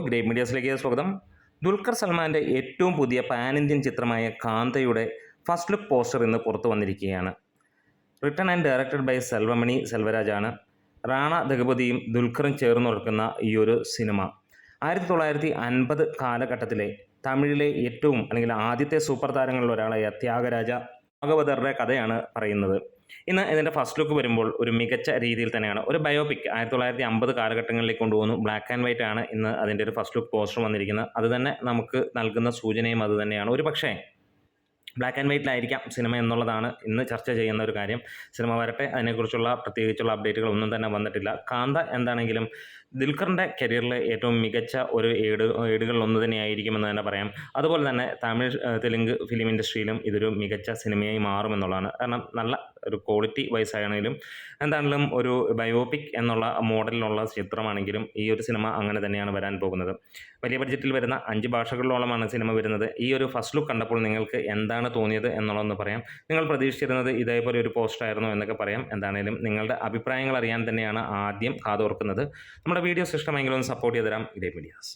Great മീഡിയാസിലേക്ക് സ്വാഗതം. ദുൽഖർ സൽമാൻ്റെ ഏറ്റവും പുതിയ പാൻ ഇന്ത്യൻ ചിത്രമായ കാന്തയുടെ ഫസ്റ്റ് ലുക്ക് പോസ്റ്റർ ഇന്ന് പുറത്തു വന്നിരിക്കുകയാണ്. Written and directed by Selvamani സെൽവരാജാണ്. റാണ ദഗപതിയും ദുൽഖറും ചേർന്നൊരുക്കുന്ന ഈ ഒരു സിനിമ 1950 കാലഘട്ടത്തിലെ തമിഴിലെ ഏറ്റവും അല്ലെങ്കിൽ ആദ്യത്തെ സൂപ്പർ താരങ്ങളിൽ ഒരാളായ ത്യാഗരാജ ഭാഗവതറുടെ കഥയാണ് പറയുന്നത്. ഇന്ന് ഇതിൻ്റെ ഫസ്റ്റ് ലുക്ക് വരുമ്പോൾ ഒരു മികച്ച രീതിയിൽ തന്നെയാണ് ഒരു ബയോപിക് 1950 കാലഘട്ടങ്ങളിലേക്ക് കൊണ്ടുപോകുന്നു. ബ്ലാക്ക് ആൻഡ് വൈറ്റ് ആണ് ഇന്ന് അതിൻ്റെ ഒരു ഫസ്റ്റ് ലുക്ക് പോസ്റ്റർ വന്നിരിക്കുന്നത്. അത് തന്നെ നമുക്ക് നൽകുന്ന സൂചനയും അത് തന്നെയാണ്. ഒരു പക്ഷേ ബ്ലാക്ക് ആൻഡ് വൈറ്റിലായിരിക്കാം സിനിമ എന്നുള്ളതാണ് ഇന്ന് ചർച്ച ചെയ്യുന്ന ഒരു കാര്യം. സിനിമ വരട്ടെ, അതിനെക്കുറിച്ചുള്ള പ്രത്യേകിച്ചുള്ള അപ്ഡേറ്റുകൾ ഒന്നും തന്നെ വന്നിട്ടില്ല. കാന്ത എന്താണെങ്കിലും ദുൽഖറിൻ്റെ കരിയറിലെ ഏറ്റവും മികച്ച ഒരു ഏടുകളിലൊന്ന് തന്നെയായിരിക്കുമെന്ന് തന്നെ പറയാം. അതുപോലെ തന്നെ തമിഴ് തെലുങ്ക് ഫിലിം ഇൻഡസ്ട്രിയിലും ഇതൊരു മികച്ച സിനിമയായി മാറുമെന്നുള്ളതാണ്. കാരണം നല്ല ഒരു ക്വാളിറ്റി വൈസ് ആണെങ്കിലും എന്താണെങ്കിലും ഒരു ബയോപിക് എന്നുള്ള മോഡലിലുള്ള ചിത്രമാണെങ്കിലും ഈ ഒരു സിനിമ അങ്ങനെ തന്നെയാണ് വരാൻ പോകുന്നത്. വലിയ ബഡ്ജറ്റിൽ വരുന്ന 5 ഭാഷകളിലോളമാണ് സിനിമ വരുന്നത്. ഈ ഒരു ഫസ്റ്റ് ലുക്ക് കണ്ടപ്പോൾ നിങ്ങൾക്ക് എന്താണ് തോന്നിയത് എന്നുള്ളതെന്ന് പറയാം. നിങ്ങൾ പ്രതീക്ഷിച്ചിരുന്നത് ഇതേപോലെ ഒരു പോസ്റ്റർ ആയിരുന്നു എന്നൊക്കെ പറയാം. എന്താണെങ്കിലും നിങ്ങളുടെ അഭിപ്രായങ്ങൾ അറിയാൻ തന്നെയാണ് ആദ്യം കാതോർക്കുന്നത്. നമ്മുടെ വീഡിയോസ് ഇഷ്ടമെങ്കിലും ഒന്ന് സപ്പോർട്ട് ചെയ്ത് തരാം. Great medias.